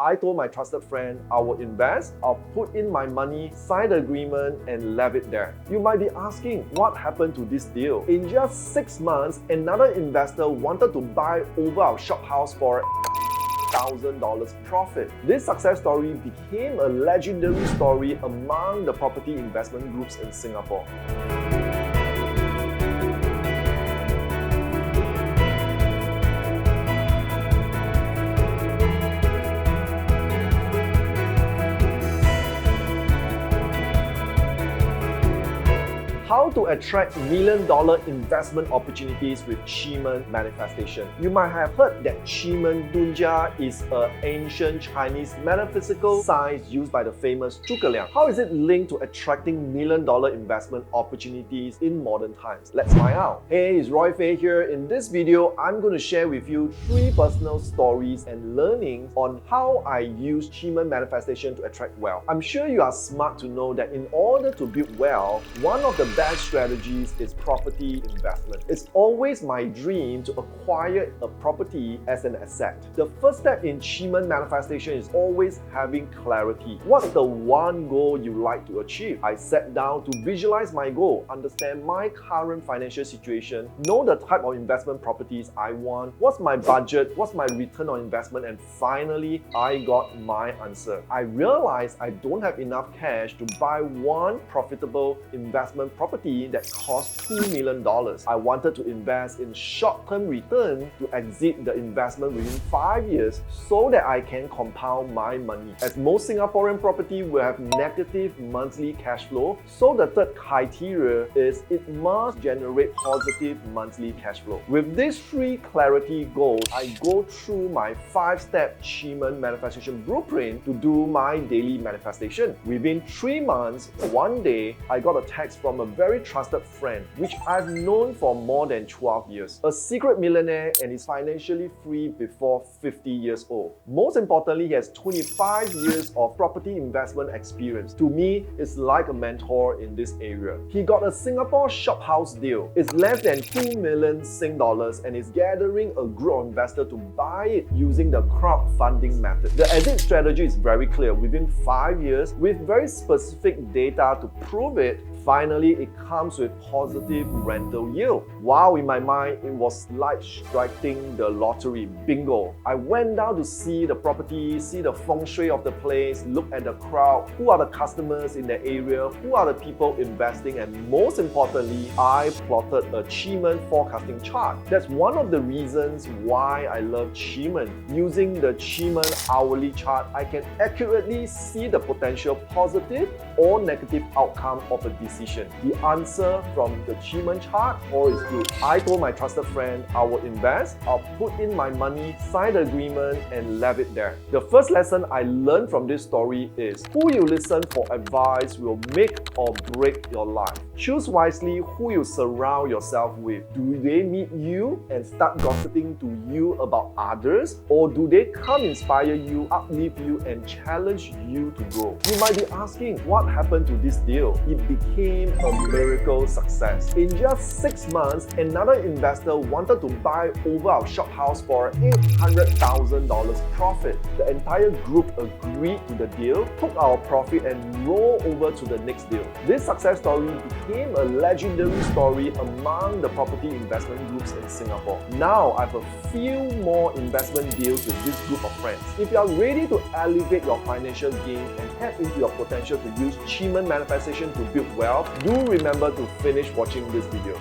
I told my trusted friend I will invest, I'll put in my money, sign the agreement, and leave it there. You might be asking, what happened to this deal? In just 6 months, another investor wanted to buy over our shophouse for $1,000 profit. This success story became a legendary story among the property investment groups in Singapore. How to attract million-dollar investment opportunities with QiMen Manifestation. You might have heard that QiMen Dunjia is an ancient Chinese metaphysical science used by the famous Zhuge Liang. How is it linked to attracting million-dollar investment opportunities in modern times? Let's find out. Hey, it's Phay here. In this video, I'm going to share with you 3 personal stories and learnings on how I use QiMen Manifestation to attract wealth. I'm sure you are smart to know that in order to build wealth, one of the best strategies is property investment. It's always my dream to acquire a property as an asset. The first step in QiMen Manifestation is always having clarity. What's the one goal you like to achieve? I sat down to visualize my goal, understand my current financial situation, know the type of investment properties I want, what's my budget, what's my return on investment, and finally, I got my answer. I realized I don't have enough cash to buy one profitable investment property that cost $2 million. I wanted to invest in short-term return to exit the investment within 5 years so that I can compound my money. As most Singaporean property will have negative monthly cash flow, so the third criteria is it must generate positive monthly cash flow. With these 3 clarity goals, I go through my 5-step QiMen Manifestation blueprint to do my daily manifestation. Within 3 months, one day, I got a text from a very trusted friend, which I've known for more than 12 years. A secret millionaire and is financially free before 50 years old. Most importantly, he has 25 years of property investment experience. To me, it's like a mentor in this area. He got a Singapore shophouse deal. It's less than 2 million Sing dollars and is gathering a group of investors to buy it using the crowdfunding method. The exit strategy is very clear. Within 5 years, with very specific data to prove it, finally, it comes with positive rental yield. Wow, in my mind, it was like striking the lottery. Bingo! I went down to see the property, see the feng shui of the place, look at the crowd, who are the customers in the area, who are the people investing, and most importantly, I plotted a QiMen forecasting chart. That's one of the reasons why I love QiMen. Using the QiMen hourly chart, I can accurately see the potential positive or negative outcome of a decision. The answer from the QiMen chart, all is good. I told my trusted friend I will invest, I'll put in my money, sign the agreement, and leave it there. The first lesson I learned from this story is who you listen for advice will make or break your life. Choose wisely who you surround yourself with. Do they meet you and start gossiping to you about others, or do they come inspire you, uplift you, and challenge you to grow? You might be asking, what happened to this deal? It became a miracle success. In just 6 months, another investor wanted to buy over our shophouse for $800,000 profit. The entire group agreed to the deal, took our profit, and rolled over to the next deal. This success story became a legendary story among the property investment groups in Singapore. Now, I have a few more investment deals with this group of friends. If you are ready to elevate your financial game and tap into your potential to use QiMen Manifestation to build wealth, do remember to finish watching this video.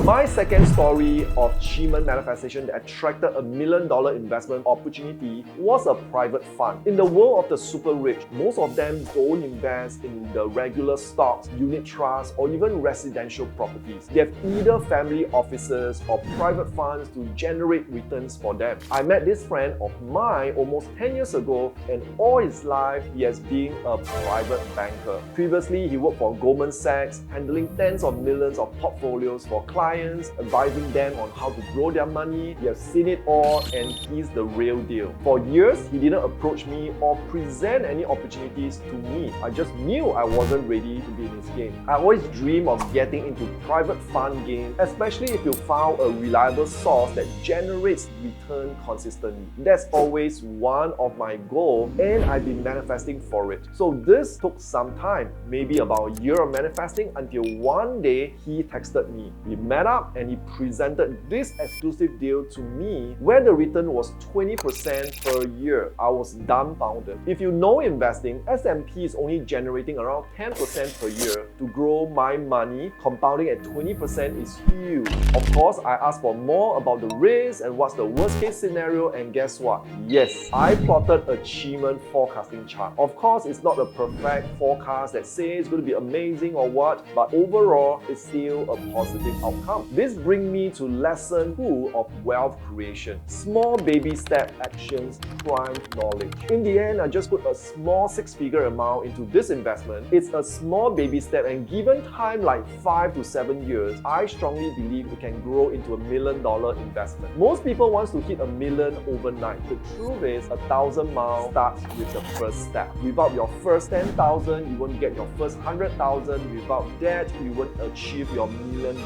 My second story of QiMen Manifestation that attracted a $1 million investment opportunity was a private fund. In the world of the super rich, most of them don't invest in the regular stocks, unit trusts, or even residential properties. They have either family offices or private funds to generate returns for them. I met this friend of mine almost 10 years ago, and all his life he has been a private banker. Previously, he worked for Goldman Sachs, handling tens of millions of portfolios for clients clients, advising them on how to grow their money. He has seen it all and he's the real deal. For years, he didn't approach me or present any opportunities to me. I just knew I wasn't ready to be in his game. I always dream of getting into private fund games, especially if you found a reliable source that generates return consistently. That's always one of my goals and I've been manifesting for it. So this took some time, maybe about a year of manifesting, until one day he texted me. We met up and he presented this exclusive deal to me where the return was 20% per year. I was dumbfounded. If you know investing, S&P is only generating around 10% per year. To grow my money, compounding at 20% is huge. Of course, I asked for more about the risk and what's the worst case scenario, and guess what? Yes, I plotted a QiMen forecasting chart. Of course, it's not a perfect forecast that says it's going to be amazing or what, but overall, it's still a positive outcome. This brings me to lesson 2 of wealth creation. Small baby step actions, prime knowledge. In the end, I just put a small 6-figure amount into this investment. It's a small baby step, and given time like 5 to 7 years, I strongly believe it can grow into $1 million investment. Most people want to hit $1 million overnight. The truth is, 1,000 miles starts with the first step. Without your first 10,000, you won't get your first 100,000. Without that, you won't achieve your $1 million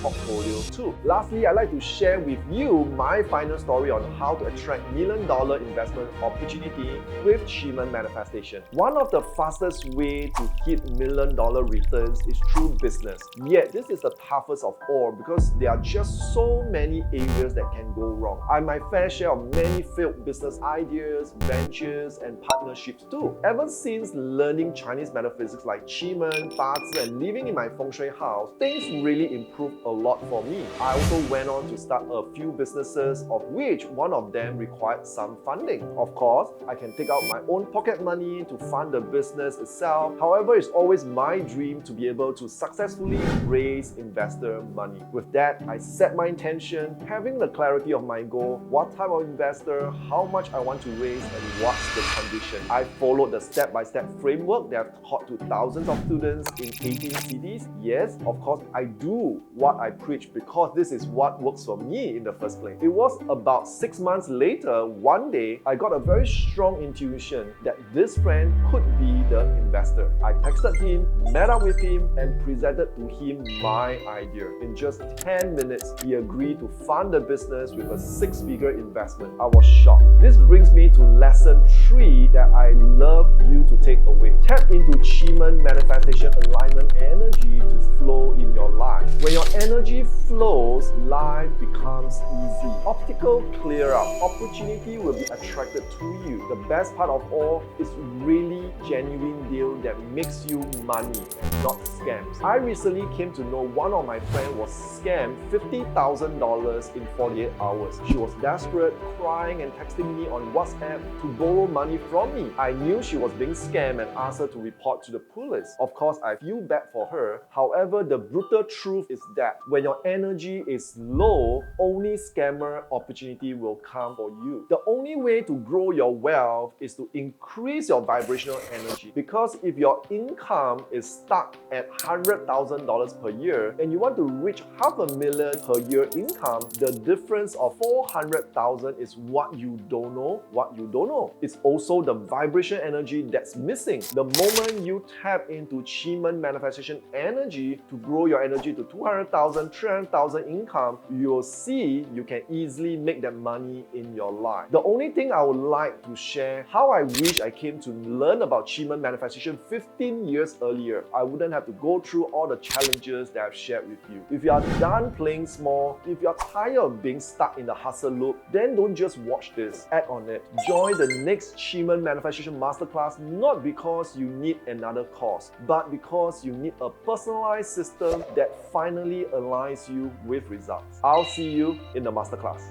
portfolio too. Lastly, I'd like to share with you my final story on how to attract $1 million investment opportunity with QiMen Manifestation. One of the fastest way to hit $1 million returns is through business. Yet, this is the toughest of all because there are just so many areas that can go wrong. I have my fair share of many failed business ideas, ventures, and partnerships too. Ever since learning Chinese metaphysics like QiMen, Bazi, and living in my feng shui house, things really improved a lot for me. I also went on to start a few businesses, of which one of them required some funding. Of course, I can take out my own pocket money to fund the business itself. However, it's always my dream to be able to successfully raise investor money. With that, I set my intention, having the clarity of my goal, what type of investor, how much I want to raise, and what's the condition. I followed the step-by-step framework that I've taught to thousands of students in 18 cities. Yes, of course, I do what I preach because this is what works for me in the first place. It was about 6 months later, one day, I got a very strong intuition that this friend could be the investor. I texted him, met up with him, and presented to him my idea. In just 10 minutes, he agreed to fund the business with a 6-figure investment. I was shocked. This brings me to lesson 3 that I love you to take away. Tap into QiMen Manifestation Alignment energy to flow in your life. When your energy flows, life becomes easy. Obstacle clear up. Opportunity will be attracted to you. The best part of all is really genuine deal that makes you money and not scams. I recently came to know one of my friends was scammed $50,000 in 48 hours. She was desperate, crying and texting me on WhatsApp to borrow money from me. I knew she was being scammed and asked her to report to the police. Of course, I feel bad for her. However, the brutal truth is that when your energy is low, only scammer opportunity will come for you. The only way to grow your wealth is to increase your vibrational energy. Because if your income is stuck at $100,000 per year and you want to reach $500,000 per year income, the difference of $400,000 is what you don't know. It's also the vibration energy that's missing. The moment you tap into QiMen Manifestation energy to grow your energy to $200,000, $300,000 income, you will see you can easily make that money in your life. The only thing I would like to share, how I wish I came to learn about QiMen Manifestation 15 years earlier. I wouldn't have to go through all the challenges that I've shared with you. If you are done playing small, if you're tired of being stuck in the hustle loop, then don't just watch this, act on it. Join the next QiMen Manifestation Masterclass not because you need another course, but because you need a personalized system that finally aligns you with results. I'll see you in the masterclass.